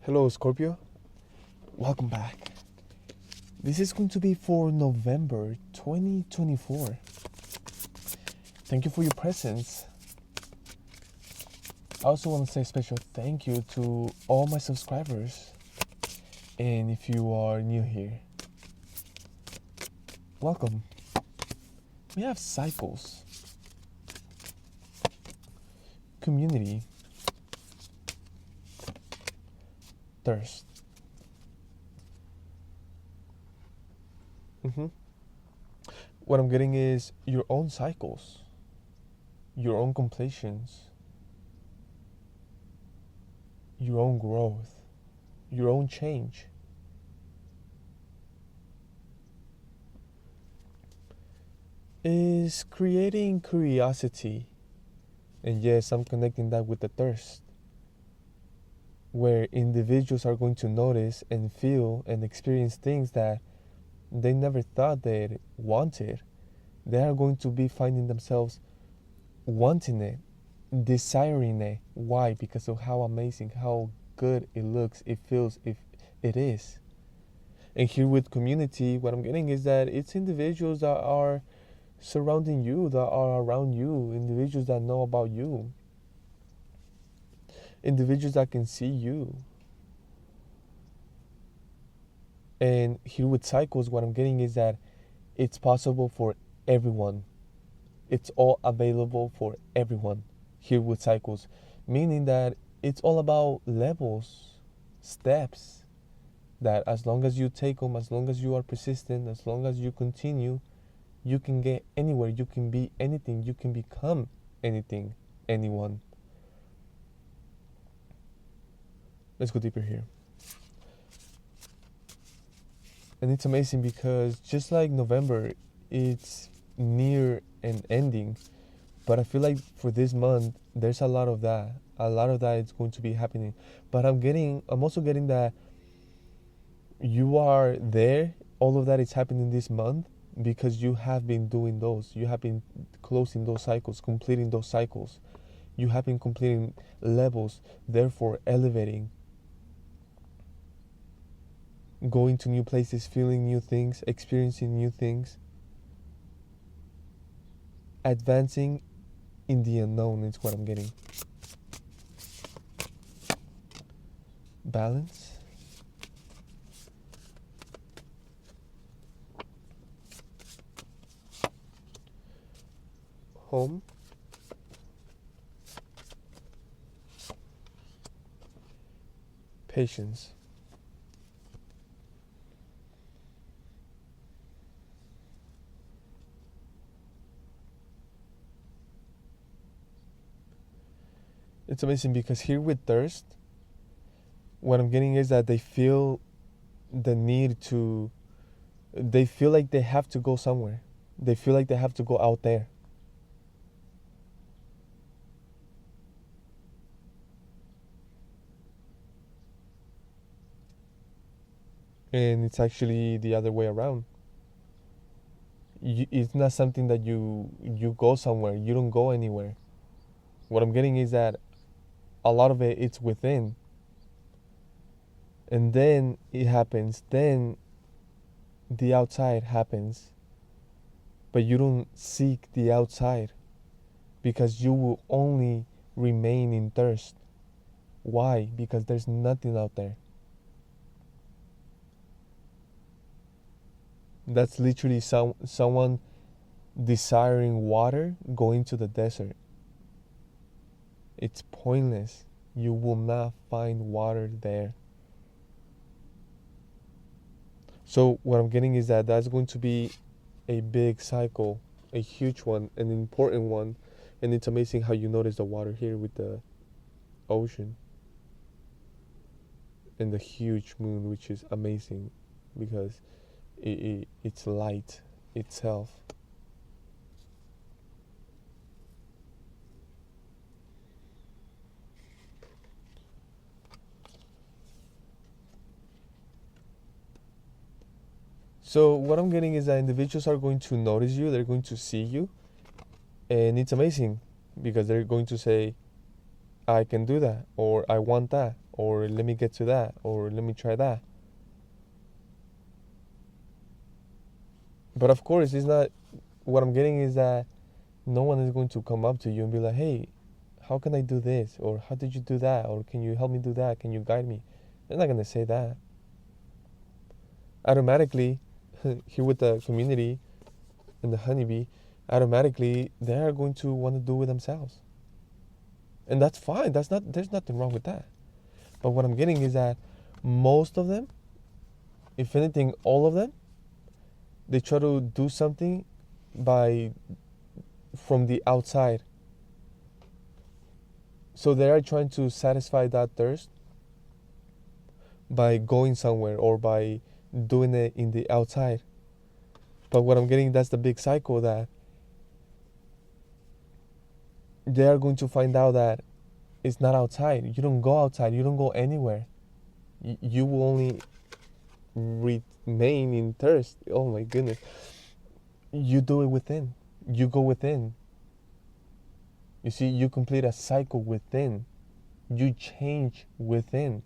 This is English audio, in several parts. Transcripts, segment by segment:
Hello, Scorpio. Welcome back. This is going to be for November 2024. Thank you for your presence. I also want to say a special thank you to all my subscribers. And if you are new here, welcome. We have cycles, community, thirst. What I'm getting is your own cycles, your own completions, your own growth, your own change. Is creating curiosity. And yes, I'm connecting that with the thirst, where individuals are going to notice and feel and experience things that they never thought they wanted. They are going to be finding themselves wanting it, desiring it. Why? Because of how amazing, how good it looks, it feels, if it is. And here with community, what I'm getting is that it's individuals that are surrounding you, that are around you, individuals that know about you, individuals that can see you. And here with cycles, what I'm getting is that it's possible for everyone. It's all available for everyone here with cycles, meaning that it's all about levels, steps, that as long as you take them, as long as you are persistent, as long as you continue, you can get anywhere, you can be anything, you can become anything, anyone. Let's go deeper here. And it's amazing because just like November, it's near an ending, but I feel like for this month, there's a lot of that. A lot of that is going to be happening. But I'm also getting that you are there. All of that is happening this month because you have been doing those. You have been closing those cycles, completing those cycles. You have been completing levels, therefore elevating, going to new places, feeling new things, experiencing new things, advancing in the unknown is what I'm getting. Balance. Home. Patience. It's amazing because here with thirst, what I'm getting is that they feel the need to, they feel like they have to go somewhere. They feel like they have to go out there. And it's actually the other way around. It's not something that you go somewhere. You don't go anywhere. What I'm getting is that a lot of it's within. And then it happens. Then the outside happens. But you don't seek the outside because you will only remain in thirst. Why? Because there's nothing out there. That's literally someone desiring water going to the desert. It's pointless. You will not find water there. So what I'm getting is that that's going to be a big cycle, a huge one, an important one. And it's amazing how you notice the water here with the ocean and the huge moon, which is amazing because it's light itself. So what I'm getting is that individuals are going to notice you, they're going to see you, and it's amazing because they're going to say, I can do that, or I want that, or let me get to that, or let me try that. But of course, it's not, what I'm getting is that no one is going to come up to you and be like, hey, how can I do this? Or how did you do that? Or can you help me do that? Can you guide me? They're not going to say that. Automatically, here with the community and the honeybee, automatically they are going to want to do it themselves. And that's fine. There's nothing wrong with that. But what I'm getting is that most of them, if anything, all of them, they try to do something from the outside. So they are trying to satisfy that thirst by going somewhere or by doing it in the outside. But what I'm getting, that's the big cycle, that they are going to find out that it's not outside. You don't go outside. You don't go anywhere. You will only remain in thirst. Oh my goodness. You do it within. You go within. You see, you complete a cycle within. You change within.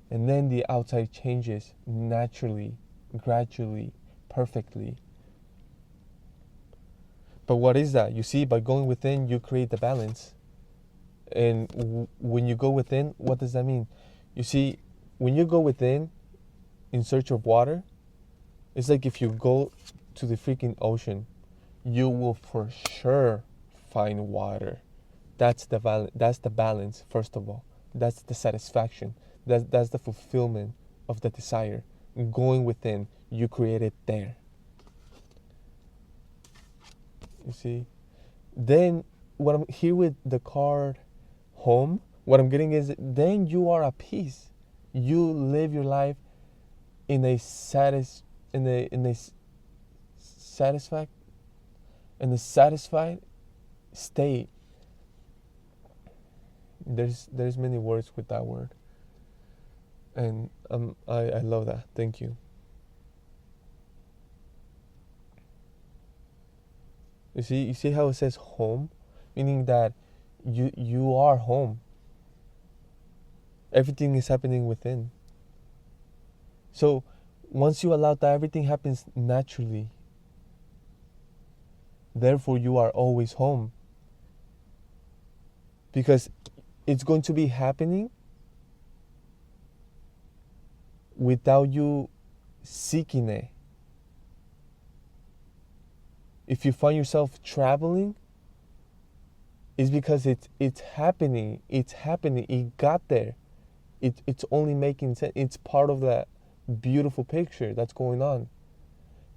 And then the outside changes naturally, gradually, perfectly. But what is that? You see, by going within, you create the balance. And when you go within, what does that mean? You see, when you go within in search of water, it's like if you go to the freaking ocean, you will for sure find water. That's the balance, first of all. That's the satisfaction. That's the fulfillment of the desire. Going within, you create it there. You see? Then what I'm here with the card home, what I'm getting is then you are at peace. You live your life in a satisfied state. There's many words with that word, and I love that. Thank you. You see how it says home, meaning that you are home. Everything is happening within. So once you allow that, everything happens naturally. Therefore, you are always home. Because it's going to be happening without you seeking it. If you find yourself traveling, it's because it's happening. It's happening. It got there. It's only making sense. It's part of that beautiful picture that's going on.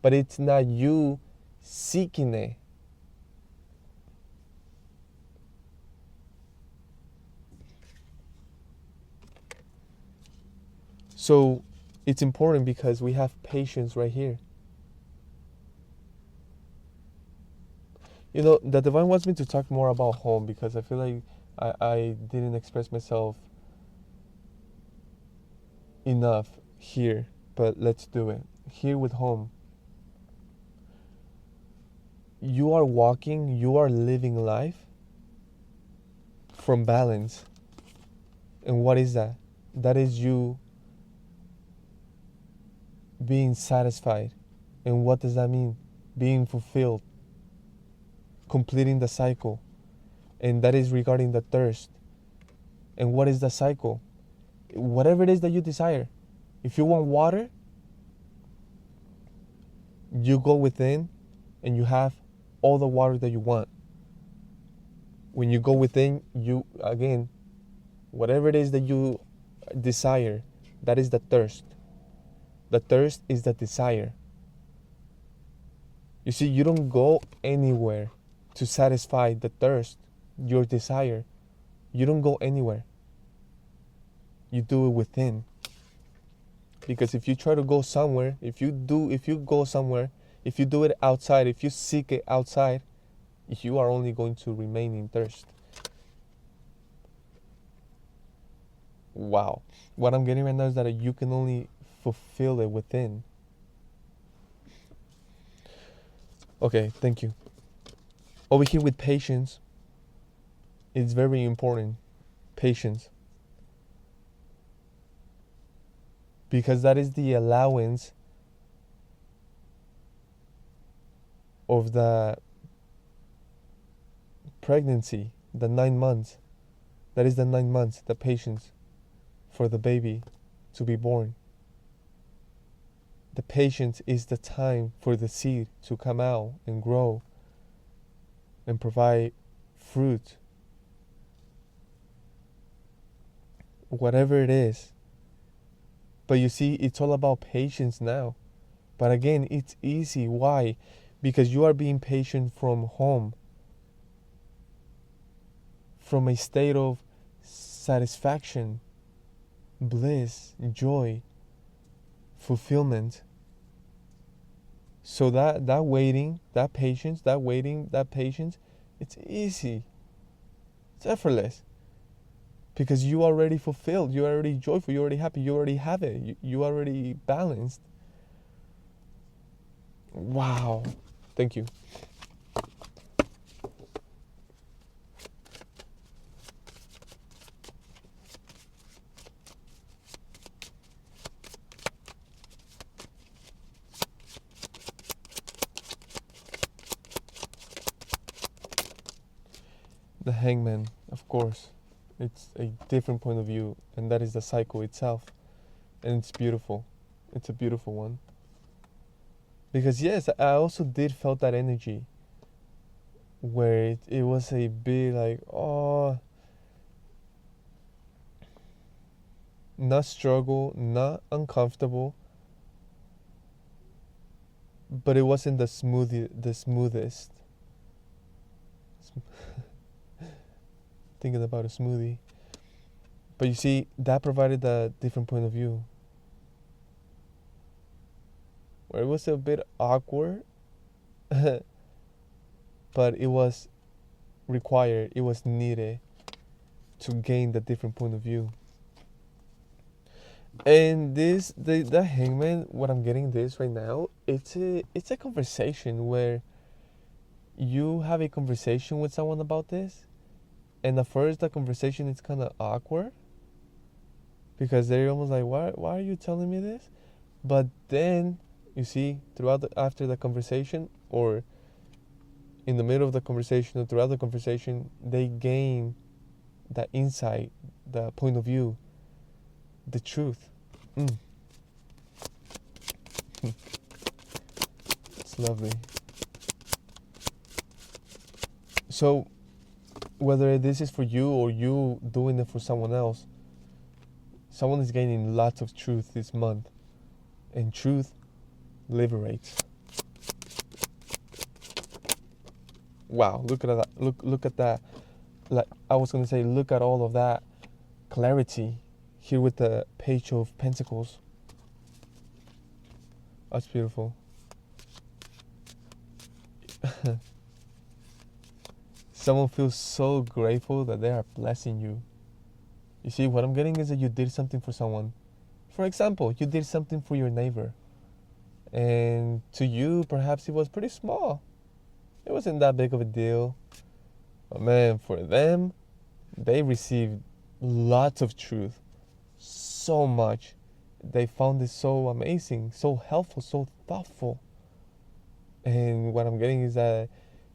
But it's not you seeking it. So it's important because we have patience right here. You know, the divine wants me to talk more about home because I feel like I didn't express myself enough here, but let's do it. Here with home. You are walking, you are living life from balance. And what is that? That is you being satisfied. And what does that mean? Being fulfilled. Completing the cycle. And that is regarding the thirst. And what is the cycle? Whatever it is that you desire. If you want water, you go within and you have all the water that you want. When you go within, you, again, whatever it is that you desire, that is the thirst. The thirst is the desire. You see, you don't go anywhere to satisfy the thirst, your desire. You don't go anywhere. You do it within. Because if you try to go somewhere, if you go somewhere, if you do it outside, if you seek it outside, you are only going to remain in thirst. Wow. What I'm getting right now is that you can only fulfill it within. Okay, thank you. Over here with patience, it's very important patience, because that is the allowance of the pregnancy, the 9 months. That is the 9 months, the patience for the baby to be born. The patience is the time for the seed to come out and grow and provide fruit. Whatever it is. But you see, it's all about patience now. But again, it's easy. Why? Because you are being patient from home, from a state of satisfaction, bliss, joy, fulfillment. So that waiting, that patience, it's easy. It's effortless. Because you already fulfilled, you already joyful, you already happy, you already have it, you already balanced. Wow. Thank you. The hangman, of course. It's a different point of view, and that is the cycle itself. And it's beautiful. It's a beautiful one. Because yes, I also did felt that energy where it was a bit like, oh, not struggle, not uncomfortable, but it wasn't the smoothest. Thinking about a smoothie. But you see, that provided a different point of view. Where it was a bit awkward, but it was required, it was needed to gain the different point of view. And the hangman, what I'm getting this right now, it's a conversation where you have a conversation with someone about this, and at first the conversation is kind of awkward because they're almost like, why are you telling me this? But then you see, after the conversation, or in the middle of the conversation, or throughout the conversation, they gain that insight, the point of view, the truth. It's lovely. So whether this is for you or you doing it for someone else, someone is gaining lots of truth this month, and truth liberates. Wow, look at that. Look at that. Like I was gonna say, look at all of that clarity here with the Page of Pentacles. That's beautiful. Someone feels so grateful that they are blessing you. You see, what I'm getting is that you did something for someone. For example, you did something for your neighbor. And to you, perhaps it was pretty small. It wasn't that big of a deal. But man, for them, they received lots of truth. So much. They found it so amazing, so helpful, so thoughtful. And what I'm getting is that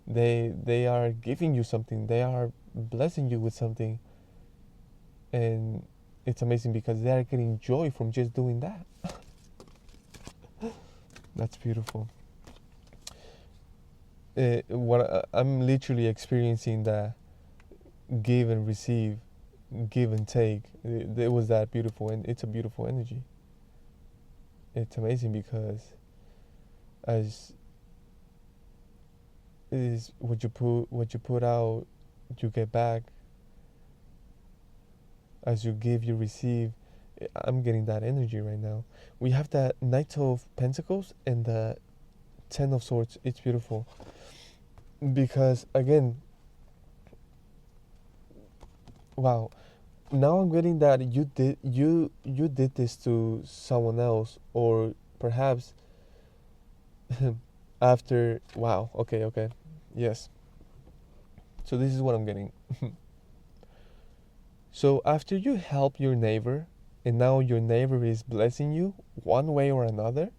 they are giving you something. They are blessing you with something. And it's amazing because they are getting joy from just doing that. That's beautiful. I'm literally experiencing the give and receive, give and take. It was that beautiful, and it's a beautiful energy. It's amazing because as is what you put out, you get back. As you give, you receive. I'm getting that energy right now. We have that Knight of Pentacles and the Ten of Swords. It's beautiful because again, wow. Now I'm getting that you did this to someone else, or perhaps after. Wow. Okay. Yes. So this is what I'm getting. So after you help your neighbor, and now your neighbor is blessing you one way or another,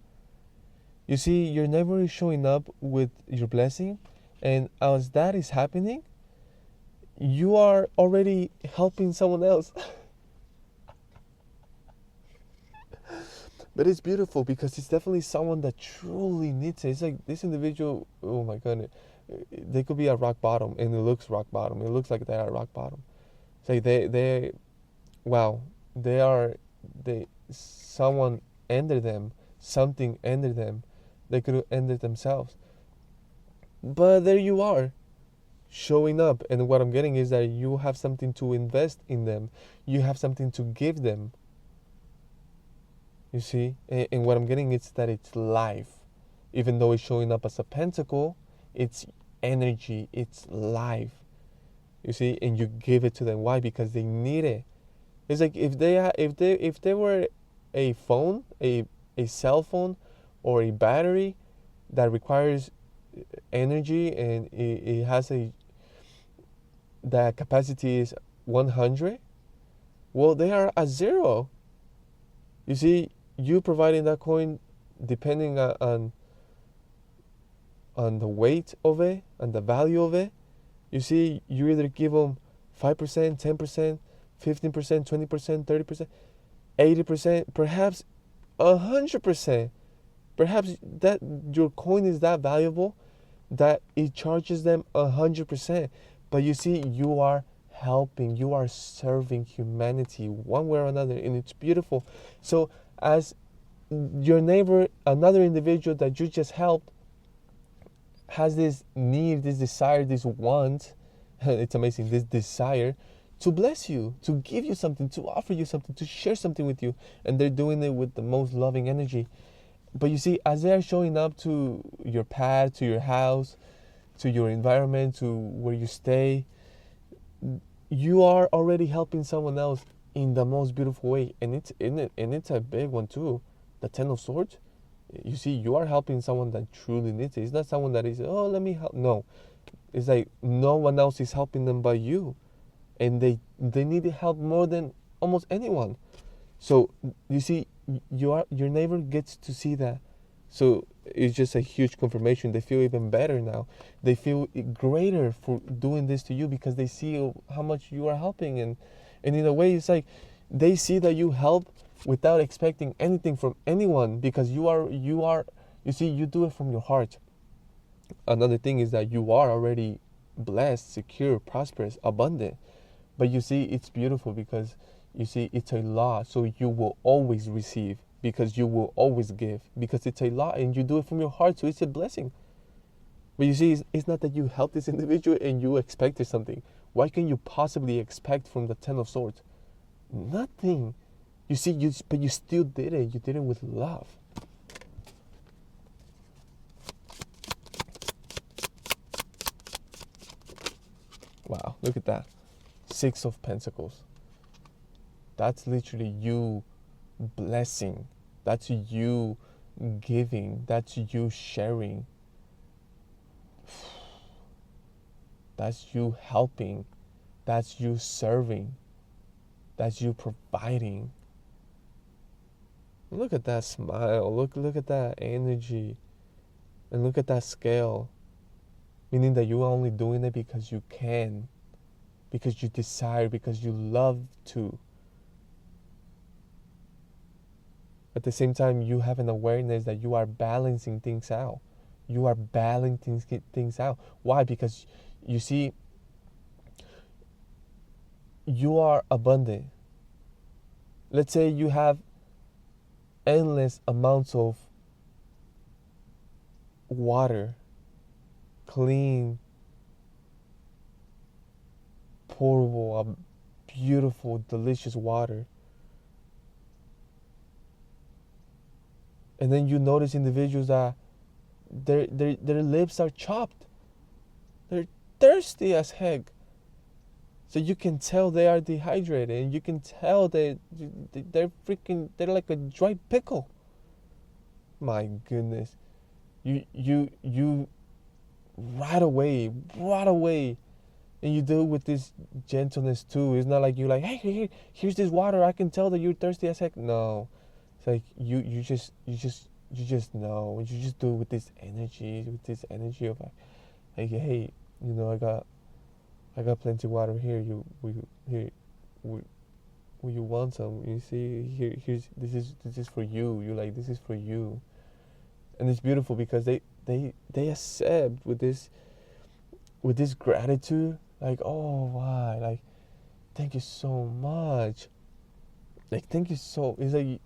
you see, your neighbor is showing up with your blessing, and as that is happening, you are already helping someone else. But it's beautiful because it's definitely someone that truly needs it. It's like this individual, oh my goodness, they could be at rock bottom, and it looks rock bottom. It looks like they're at rock bottom. It's like wow, someone ended them, something ended them. They could have ended themselves. But there you are, showing up. And what I'm getting is that you have something to invest in them, you have something to give them. You see? And what I'm getting is that it's life. Even though it's showing up as a pentacle, it's energy, it's life. You see? And you give it to them. Why? Because they need it. It's like if they were a phone, a cell phone, or a battery that requires energy, and it has a the capacity is 100. Well, they are at zero. You see, you providing that coin, depending on the weight of it and the value of it. You see, you either give them 5%, 10%, 15%, 20%, 30%, 80%, perhaps 100%. Perhaps that your coin is that valuable that it charges them 100%. But you see, you are helping, you are serving humanity one way or another, and it's beautiful. So as your neighbor, another individual that you just helped, has this need, this desire, this want, it's amazing, this desire to bless you, to give you something, to offer you something, to share something with you, and they're doing it with the most loving energy. But you see, as they're showing up to your path, to your house, to your environment, to where you stay, you are already helping someone else in the most beautiful way, and it's a big one too. The Ten of Swords. You see, you are helping someone that truly needs it. It's not someone that is, oh, let me help. No, it's like no one else is helping them but you, and they need help more than almost anyone. So you see, your neighbor gets to see that. So it's just a huge confirmation. They feel even better now. They feel greater for doing this to you because they see how much you are helping, and in a way, it's like they see that you help without expecting anything from anyone because you see, you do it from your heart. Another thing is that you are already blessed, secure, prosperous, abundant. But you see, it's beautiful because you see, it's a law. So you will always receive because you will always give because it's a law and you do it from your heart. So it's a blessing. But you see, it's not that you help this individual and you expected something. What can you possibly expect from the Ten of Swords? Nothing. You see, but you still did it. You did it with love. Wow, look at that. Six of Pentacles. That's literally you blessing. That's you giving. That's you sharing. That's you helping. That's you serving. That's you providing. Look at that smile. Look at that energy. And look at that scale. Meaning that you are only doing it because you can. Because you desire. Because you love to. At the same time, you have an awareness that you are balancing things out. You are balancing things out. Why? Because you see, you are abundant. Let's say you have endless amounts of water, clean, pourable, beautiful, delicious water. And then you notice individuals that their lips are chopped. They're thirsty as heck. So you can tell they are dehydrated, and you can tell they're like a dry pickle. My goodness. You right away And you do it with this gentleness too. It's not like you're like, hey, here's this water. I can tell that you're thirsty as heck. No, it's like you just know. You just do it with this energy of like hey, you know, I got plenty of water here. We, will you want some? You see, here's this is for you. You like this is for you, and it's beautiful because they accept with this gratitude. Like, oh, why? Like, thank you so much. Like, thank you so. It's like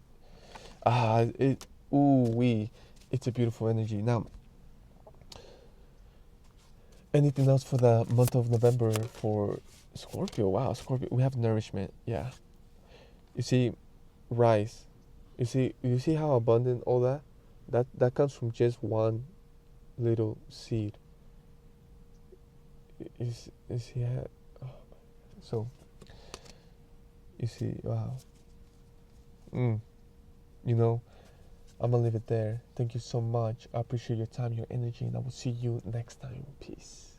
it. Ooh, it's a beautiful energy. Now, anything else for the month of November for Scorpio? Wow, Scorpio. We have nourishment. Yeah. You see, rice. You see how abundant all that. That comes from just one little seed. You see how, oh, so you see, wow. Mm, you know, I'm gonna leave it there. Thank you so much. I appreciate your time, your energy, and I will see you next time. Peace.